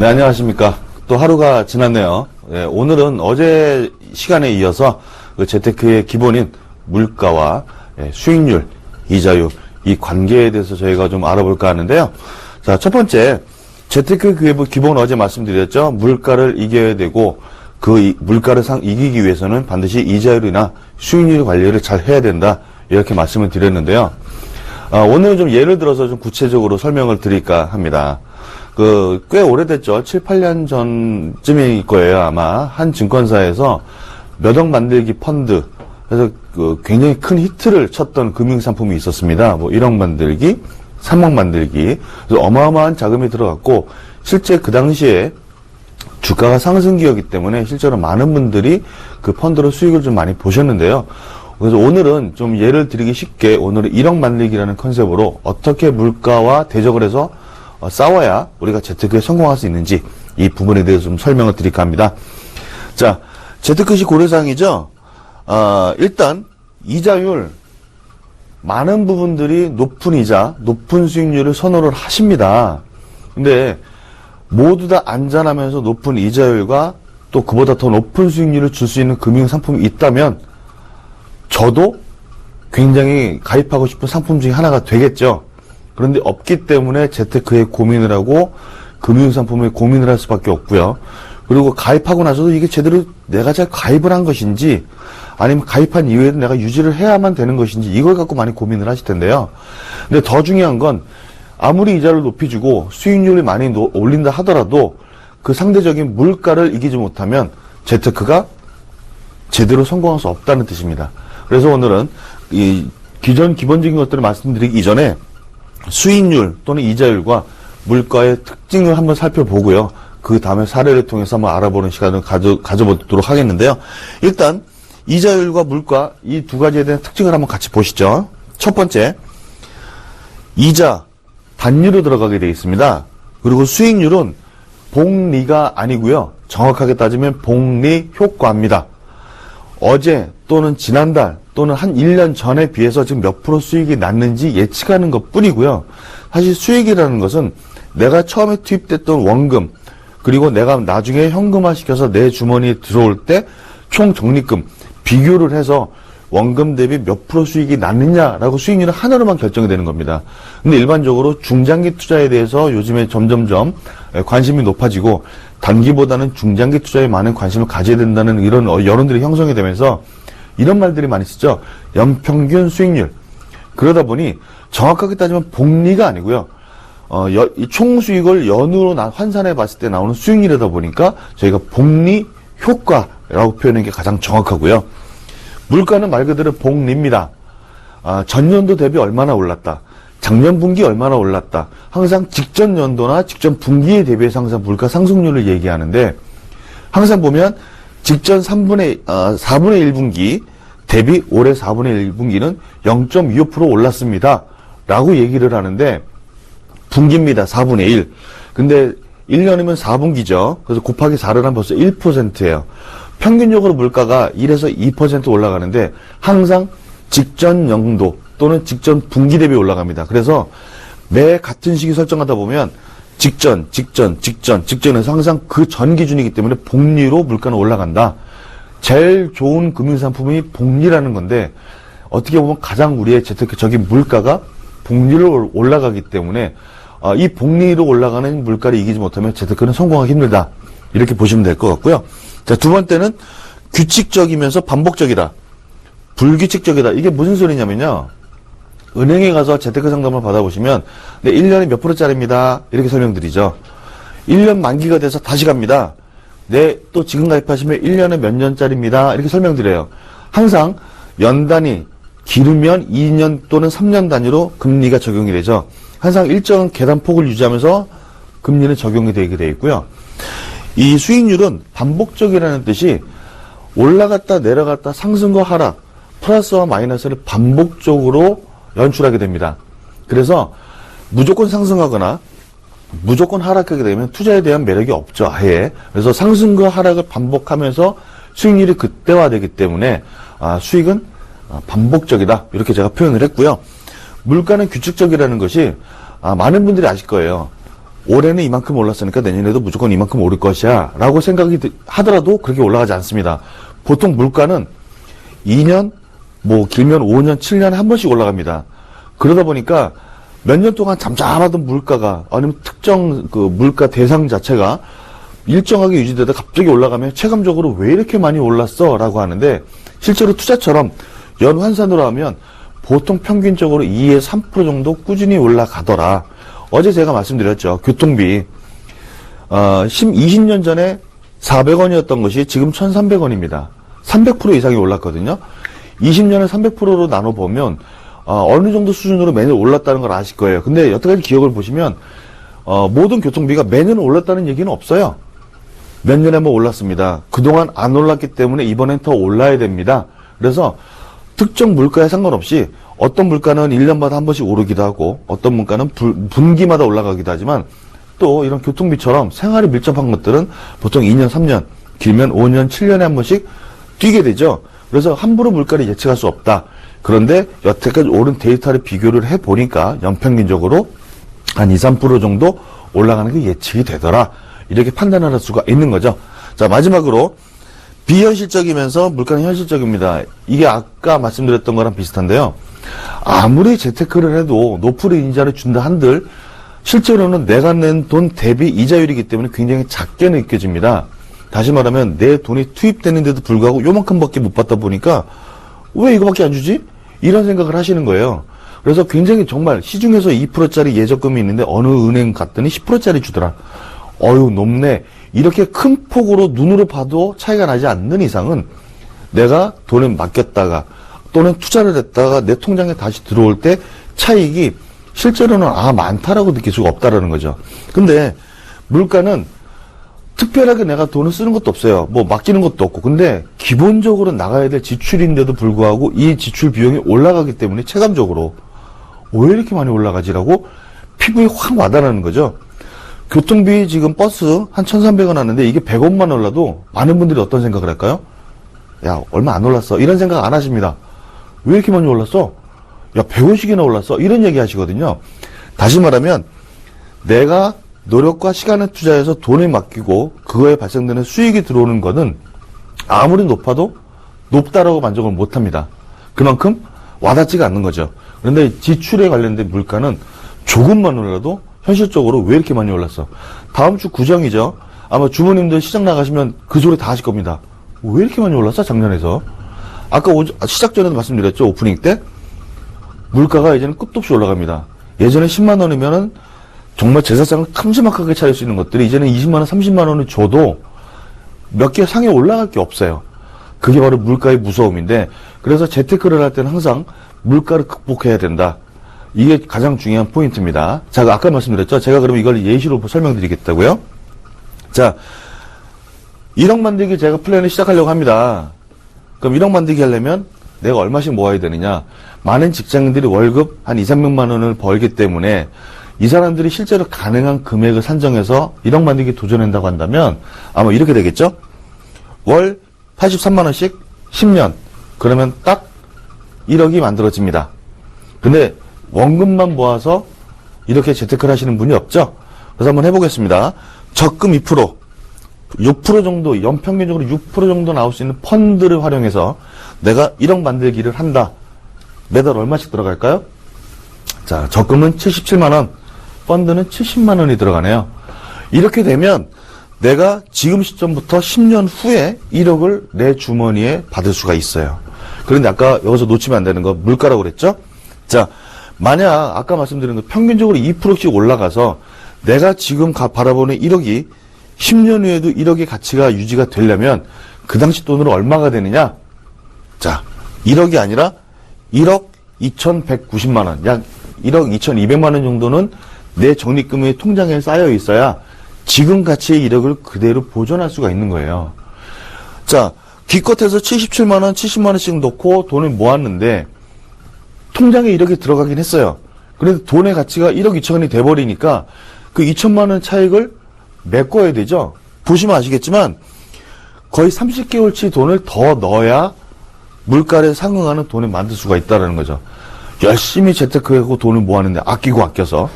네, 안녕하십니까. 또 하루가 지났네요. 네, 오늘은 어제 시간에 이어서 그 재테크의 기본인 물가와 수익률, 이자율, 이 관계에 대해서 저희가 좀 알아볼까 하는데요. 자, 첫 번째, 재테크 기본 어제 말씀드렸죠. 물가를 이겨야 되고, 그 물가를 이기기 위해서는 반드시 이자율이나 수익률 관리를 잘 해야 된다. 이렇게 말씀을 드렸는데요. 오늘은 좀 예를 들어서 좀 구체적으로 설명을 드릴까 합니다. 꽤 오래됐죠. 7, 8년 전쯤일 거예요, 아마. 한 증권사에서 몇 억 만들기 펀드. 그래서 굉장히 큰 히트를 쳤던 금융상품이 있었습니다. 뭐 1억 만들기, 3억 만들기. 그래서 어마어마한 자금이 들어갔고, 실제 그 당시에 주가가 상승기였기 때문에 실제로 많은 분들이 그 펀드로 수익을 좀 많이 보셨는데요. 그래서 오늘은 좀 예를 드리기 쉽게 오늘은 1억 만들기라는 컨셉으로 어떻게 물가와 대적을 해서 싸워야 우리가 재테크에 성공할 수 있는지 이 부분에 대해서 좀 설명을 드릴까 합니다. 자, 재테크시 고려사항이죠. 일단 이자율 많은 부분들이 높은 이자, 높은 수익률을 선호를 하십니다. 근데 모두 다 안전하면서 높은 이자율과 또 그보다 더 높은 수익률을 줄 수 있는 금융상품이 있다면 저도 굉장히 가입하고 싶은 상품 중에 하나가 되겠죠. 그런데 없기 때문에 재테크에 고민을 하고 금융상품에 고민을 할 수밖에 없고요. 그리고 가입하고 나서도 이게 제대로 내가 잘 가입을 한 것인지 아니면 가입한 이후에도 내가 유지를 해야만 되는 것인지 이걸 갖고 많이 고민을 하실 텐데요. 근데 더 중요한 건 아무리 이자를 높이 주고 수익률이 많이 올린다 하더라도 그 상대적인 물가를 이기지 못하면 재테크가 제대로 성공할 수 없다는 뜻입니다. 그래서 오늘은 이 기본적인 것들을 말씀드리기 이전에 수익률 또는 이자율과 물가의 특징을 한번 살펴보고요. 그 다음에 사례를 통해서 한번 알아보는 시간을 가져보도록 하겠는데요. 일단 이자율과 물가 이 두 가지에 대한 특징을 한번 같이 보시죠. 첫 번째, 이자 단위로 들어가게 되어 있습니다. 그리고 수익률은 복리가 아니고요. 정확하게 따지면 복리 효과입니다. 어제 또는 지난달 또는 한 1년 전에 비해서 지금 몇 프로 수익이 났는지 예측하는 것 뿐이고요. 사실 수익이라는 것은 내가 처음에 투입됐던 원금 그리고 내가 나중에 현금화 시켜서 내 주머니에 들어올 때 총 적립금 비교를 해서 원금 대비 몇 프로 수익이 났느냐라고 수익률은 하나로만 결정이 되는 겁니다. 근데 일반적으로 중장기 투자에 대해서 요즘에 점점점 관심이 높아지고 단기보다는 중장기 투자에 많은 관심을 가져야 된다는 이런 여론들이 형성이 되면서 이런 말들이 많이 쓰죠. 연평균 수익률. 그러다 보니 정확하게 따지면 복리가 아니고요. 이 총 수익을 연으로 환산해 봤을 때 나오는 수익률이다 보니까 저희가 복리 효과라고 표현하는 게 가장 정확하고요. 물가는 말 그대로 복리입니다. 전년도 대비 얼마나 올랐다. 작년 분기 얼마나 올랐다. 항상 직전 연도나 직전 분기에 대비해서 항상 물가 상승률을 얘기하는데 항상 보면 직전 4분의 1분기 대비 올해 4분의 1분기는 0.25% 올랐습니다. 라고 얘기를 하는데 분기입니다. 4분의 1. 근데 1년이면 4분기죠. 그래서 곱하기 4를 하면 벌써 1%예요. 평균적으로 물가가 1에서 2% 올라가는데 항상 직전 연도 또는 직전 분기 대비 올라갑니다. 그래서 매 같은 시기 설정하다 보면 직전에서 항상 그 전 기준이기 때문에 복리로 물가는 올라간다. 제일 좋은 금융상품이 복리라는 건데 어떻게 보면 가장 우리의 재테크적인 물가가 복리로 올라가기 때문에 이 복리로 올라가는 물가를 이기지 못하면 재테크는 성공하기 힘들다. 이렇게 보시면 될 것 같고요. 자, 두 번째는 규칙적이면서 반복적이다. 불규칙적이다. 이게 무슨 소리냐면요. 은행에 가서 재테크 상담을 받아보시면 1년에 몇 프로짜리입니다. 이렇게 설명드리죠. 1년 만기가 돼서 다시 갑니다. 또 지금 가입하시면 1년에 몇 년짜리입니다. 이렇게 설명드려요. 항상 연 단위, 길으면 2년 또는 3년 단위로 금리가 적용이 되죠. 항상 일정한 계산폭을 유지하면서 금리는 적용이 되게 되어 있고요. 이 수익률은 반복적이라는 뜻이 올라갔다 내려갔다 상승과 하락, 플러스와 마이너스를 반복적으로 연출하게 됩니다. 그래서 무조건 상승하거나 무조건 하락하게 되면 투자에 대한 매력이 없죠. 아예. 그래서 상승과 하락을 반복하면서 수익률이 극대화되기 때문에 수익은 반복적이다. 이렇게 제가 표현을 했고요. 물가는 규칙적이라는 것이 많은 분들이 아실 거예요. 올해는 이만큼 올랐으니까 내년에도 무조건 이만큼 오를 것이야 라고 생각이 하더라도 그렇게 올라가지 않습니다. 보통 물가는 2년, 뭐 길면 5년, 7년에 한 번씩 올라갑니다. 그러다 보니까 몇 년 동안 잠잠하던 물가가, 아니면 특정 그 물가 대상 자체가 일정하게 유지되다 갑자기 올라가면 체감적으로 왜 이렇게 많이 올랐어? 라고 하는데, 실제로 투자처럼 연 환산으로 하면 보통 평균적으로 2에서 3% 정도 꾸준히 올라가더라. 어제 제가 말씀드렸죠. 교통비 20년 전에 400원이었던 것이 지금 1,300원입니다. 300% 이상이 올랐거든요. 20년을 300%로 나눠보면 어느 정도 수준으로 매년 올랐다는 걸 아실 거예요. 근데 여태까지 기억을 보시면 모든 교통비가 매년 올랐다는 얘기는 없어요. 몇 년에 뭐 올랐습니다. 그동안 안 올랐기 때문에 이번엔 더 올라야 됩니다. 그래서 특정 물가에 상관없이 어떤 물가는 1년마다 한 번씩 오르기도 하고 어떤 물가는 분기마다 올라가기도 하지만 또 이런 교통비처럼 생활이 밀접한 것들은 보통 2년, 3년, 길면 5년, 7년에 한 번씩 뛰게 되죠. 그래서 함부로 물가를 예측할 수 없다. 그런데 여태까지 오른 데이터를 비교를 해보니까 연평균적으로 한 2, 3% 정도 올라가는 게 예측이 되더라. 이렇게 판단을 할 수가 있는 거죠. 자, 마지막으로 비현실적이면서 물가는 현실적입니다. 이게 아까 말씀드렸던 거랑 비슷한데요. 아무리 재테크를 해도 높은 이자를 준다 한들 실제로는 내가 낸 돈 대비 이자율이기 때문에 굉장히 작게 느껴집니다. 다시 말하면 내 돈이 투입되는데도 불구하고 요만큼밖에 못 받다 보니까 왜 이거밖에 안 주지? 이런 생각을 하시는 거예요. 그래서 굉장히 정말 시중에서 2%짜리 예적금이 있는데 어느 은행 갔더니 10%짜리 주더라. 어휴, 높네. 이렇게 큰 폭으로 눈으로 봐도 차이가 나지 않는 이상은 내가 돈을 맡겼다가 또는 투자를 했다가 내 통장에 다시 들어올 때 차익이 실제로는 많다라고 느낄 수가 없다라는 거죠. 근데 물가는 특별하게 내가 돈을 쓰는 것도 없어요. 뭐 맡기는 것도 없고. 근데 기본적으로 나가야 될 지출인데도 불구하고 이 지출 비용이 올라가기 때문에 체감적으로 왜 이렇게 많이 올라가지라고 피부에 확 와닿는 거죠. 교통비 지금 버스 한 1,300원 하는데 이게 100원만 올라도 많은 분들이 어떤 생각을 할까요? 야, 얼마 안 올랐어. 이런 생각 안 하십니다. 왜 이렇게 많이 올랐어? 야, 100원씩이나 올랐어. 이런 얘기 하시거든요. 다시 말하면 내가 노력과 시간을 투자해서 돈을 맡기고 그거에 발생되는 수익이 들어오는 거는 아무리 높아도 높다라고 만족을 못합니다. 그만큼 와닿지가 않는 거죠. 그런데 지출에 관련된 물가는 조금만 올라도 현실적으로 왜 이렇게 많이 올랐어? 다음 주 구정이죠. 아마 주부님들 시장 나가시면 그 소리 다 하실 겁니다. 왜 이렇게 많이 올랐어? 작년에서. 아까 시작 전에도 말씀드렸죠. 오프닝 때. 물가가 이제는 끝도 없이 올라갑니다. 예전에 10만 원이면은 정말 제사상을 큼지막하게 차릴 수 있는 것들이 이제는 20만 원, 30만 원을 줘도 몇 개 상에 올라갈 게 없어요. 그게 바로 물가의 무서움인데, 그래서 재테크를 할 때는 항상 물가를 극복해야 된다. 이게 가장 중요한 포인트입니다. 자, 아까 말씀드렸죠. 제가 그럼 이걸 예시로 설명드리겠다고요. 자, 1억 만들기 제가 플랜을 시작하려고 합니다. 그럼 1억 만들기 하려면 내가 얼마씩 모아야 되느냐. 많은 직장인들이 월급 한 2, 300만 원을 벌기 때문에 이 사람들이 실제로 가능한 금액을 산정해서 1억 만들기 도전한다고 한다면 아마 이렇게 되겠죠? 월 83만 원씩 10년. 그러면 딱 1억이 만들어집니다. 근데 원금만 모아서 이렇게 재테크를 하시는 분이 없죠? 그래서 한번 해보겠습니다. 적금 2%, 6% 정도, 연평균적으로 6% 정도 나올 수 있는 펀드를 활용해서 내가 1억 만들기를 한다. 매달 얼마씩 들어갈까요? 자, 적금은 77만 원, 펀드는 70만 원이 들어가네요. 이렇게 되면 내가 지금 시점부터 10년 후에 1억을 내 주머니에 받을 수가 있어요. 그런데 아까 여기서 놓치면 안 되는 거 물가라고 그랬죠? 자, 만약 아까 말씀드린 거 평균적으로 2%씩 올라가서 내가 지금 바라보는 1억이 10년 후에도 1억의 가치가 유지가 되려면 그 당시 돈으로 얼마가 되느냐? 자, 1억이 아니라 1억 2,190만 원, 약 1억 2,200만 원 정도는 내 적립금의 통장에 쌓여 있어야 지금 가치의 1억을 그대로 보존할 수가 있는 거예요. 자, 기껏해서 77만 원, 70만 원씩 넣고 돈을 모았는데 통장에 1억이 들어가긴 했어요. 그런데 돈의 가치가 1억 2천원이 돼버리니까 그 2천만 원 차익을 메꿔야 되죠. 보시면 아시겠지만 거의 30개월치 돈을 더 넣어야 물가에 상응하는 돈을 만들 수가 있다는 거죠. 열심히 재테크하고 돈을 모았는데 아끼고 아껴서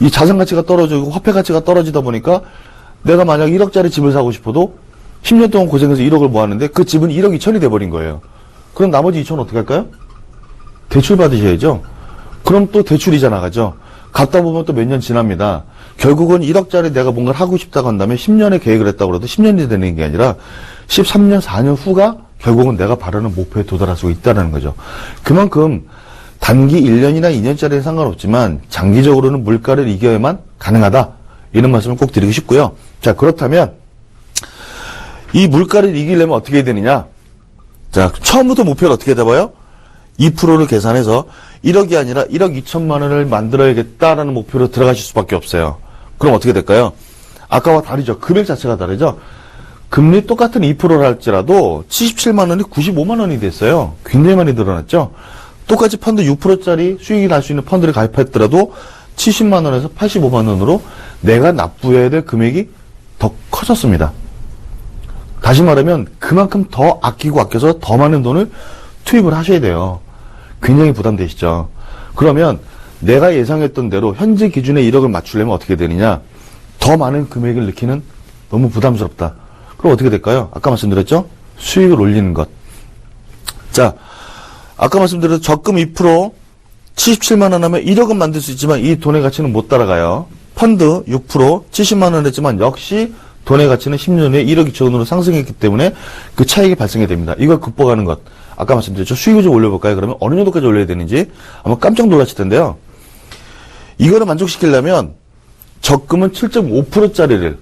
이 자산 가치가 떨어지고 화폐 가치가 떨어지다 보니까 내가 만약 1억짜리 집을 사고 싶어도 10년 동안 고생해서 1억을 모았는데 그 집은 1억 2천이 돼버린 거예요. 그럼 나머지 2천은 어떻게 할까요? 대출 받으셔야죠. 그럼 또 대출 이자 나가죠. 갔다 보면 또 몇 년 지납니다. 결국은 1억짜리 내가 뭔가를 하고 싶다고 한다면 10년의 계획을 했다고 해도 10년이 되는 게 아니라 13년, 4년 후가 결국은 내가 바라는 목표에 도달할 수 있다는 거죠. 그만큼 단기 1년이나 2년짜리는 상관없지만 장기적으로는 물가를 이겨야만 가능하다. 이런 말씀을 꼭 드리고 싶고요. 자, 그렇다면 이 물가를 이기려면 어떻게 해야 되느냐? 자, 처음부터 목표를 어떻게 잡아요? 2%를 계산해서 1억이 아니라 1억 2천만 원을 만들어야겠다라는 목표로 들어가실 수밖에 없어요. 그럼 어떻게 될까요? 아까와 다르죠. 금액 자체가 다르죠. 금리 똑같은 2%를 할지라도 77만 원이 95만 원이 됐어요. 굉장히 많이 늘어났죠. 똑같이 펀드 6%짜리 수익이 날 수 있는 펀드를 가입했더라도 70만 원에서 85만 원으로 내가 납부해야 될 금액이 더 커졌습니다. 다시 말하면 그만큼 더 아끼고 아껴서 더 많은 돈을 투입을 하셔야 돼요. 굉장히 부담되시죠. 그러면 내가 예상했던 대로 현재 기준에 1억을 맞추려면 어떻게 되느냐? 더 많은 금액을 넣기는 너무 부담스럽다. 그럼 어떻게 될까요? 아까 말씀드렸죠? 수익을 올리는 것. 자, 아까 말씀드린 적금 2% 77만 원 하면 1억은 만들 수 있지만 이 돈의 가치는 못 따라가요. 펀드 6% 70만 원 했지만 역시 돈의 가치는 10년 후에 1억 2천 원으로 상승했기 때문에 그 차익이 발생이 됩니다. 이걸 극복하는 것. 아까 말씀드렸죠. 수익을 좀 올려볼까요? 그러면 어느 정도까지 올려야 되는지 아마 깜짝 놀라실 텐데요. 이거를 만족시키려면 적금은 7.5%짜리를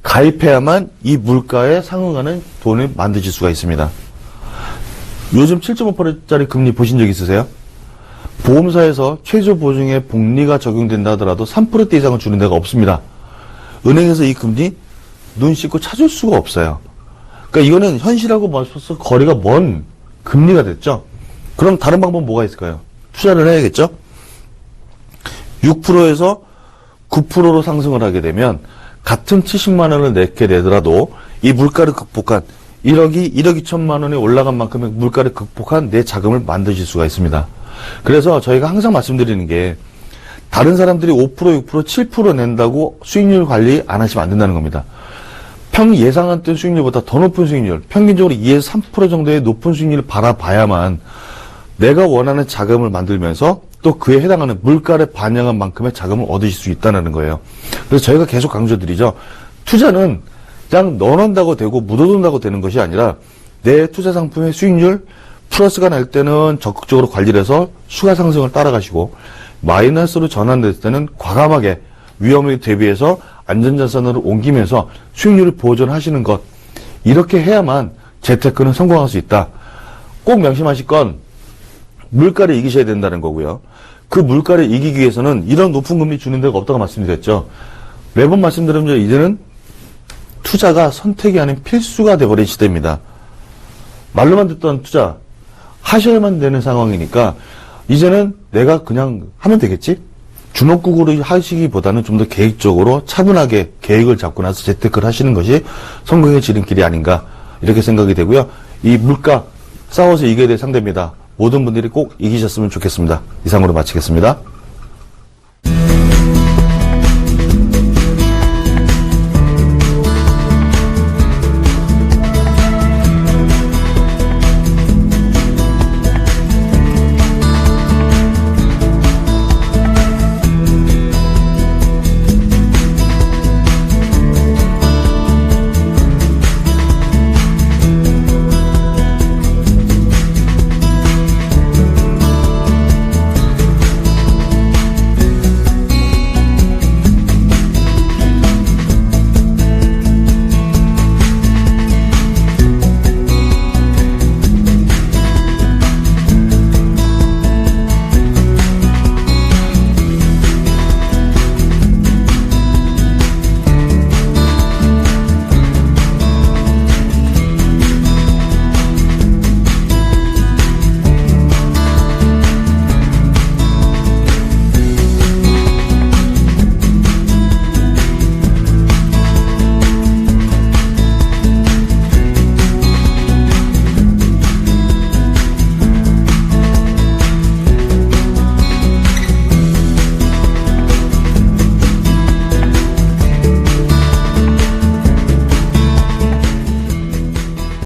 가입해야만 이 물가에 상응하는 돈을 만드실 수가 있습니다. 요즘 7.5%짜리 금리 보신 적 있으세요? 보험사에서 최저 보증에 복리가 적용된다 하더라도 3%대 이상은 주는 데가 없습니다. 은행에서 이 금리 눈 씻고 찾을 수가 없어요. 그러니까 이거는 현실하고 맞서서 거리가 먼 금리가 됐죠. 그럼 다른 방법은 뭐가 있을까요? 투자를 해야겠죠. 6%에서 9%로 상승을 하게 되면 같은 70만 원을 내게 되더라도 이 물가를 극복한 1억 2천만 원이 올라간 만큼의 물가를 극복한 내 자금을 만드실 수가 있습니다. 그래서 저희가 항상 말씀드리는 게 다른 사람들이 5%, 6%, 7% 낸다고 수익률 관리 안 하시면 안 된다는 겁니다. 예상했던 수익률보다 더 높은 수익률, 평균적으로 2에서 3% 정도의 높은 수익률을 바라봐야만 내가 원하는 자금을 만들면서 또 그에 해당하는 물가를 반영한 만큼의 자금을 얻으실 수 있다는 거예요. 그래서 저희가 계속 강조드리죠. 투자는 그냥 넣어놓는다고 되고 묻어둔다고 되는 것이 아니라 내 투자 상품의 수익률 플러스가 날 때는 적극적으로 관리를 해서 수가 상승을 따라가시고 마이너스로 전환됐을 때는 과감하게 위험에 대비해서 안전자산으로 옮기면서 수익률을 보존하시는 것. 이렇게 해야만 재테크는 성공할 수 있다. 꼭 명심하실 건 물가를 이기셔야 된다는 거고요. 그 물가를 이기기 위해서는 이런 높은 금리 주는 데가 없다고 말씀드렸죠. 매번 말씀드리면 이제는 투자가 선택이 아닌 필수가 돼버린 시대입니다. 말로만 듣던 투자 하셔야만 되는 상황이니까 이제는 내가 그냥 하면 되겠지? 주먹국으로 하시기보다는 좀 더 계획적으로 차분하게 계획을 잡고 나서 재테크를 하시는 것이 성공의 지름길이 아닌가 이렇게 생각이 되고요. 이 물가 싸워서 이겨야 될 상대입니다. 모든 분들이 꼭 이기셨으면 좋겠습니다. 이상으로 마치겠습니다.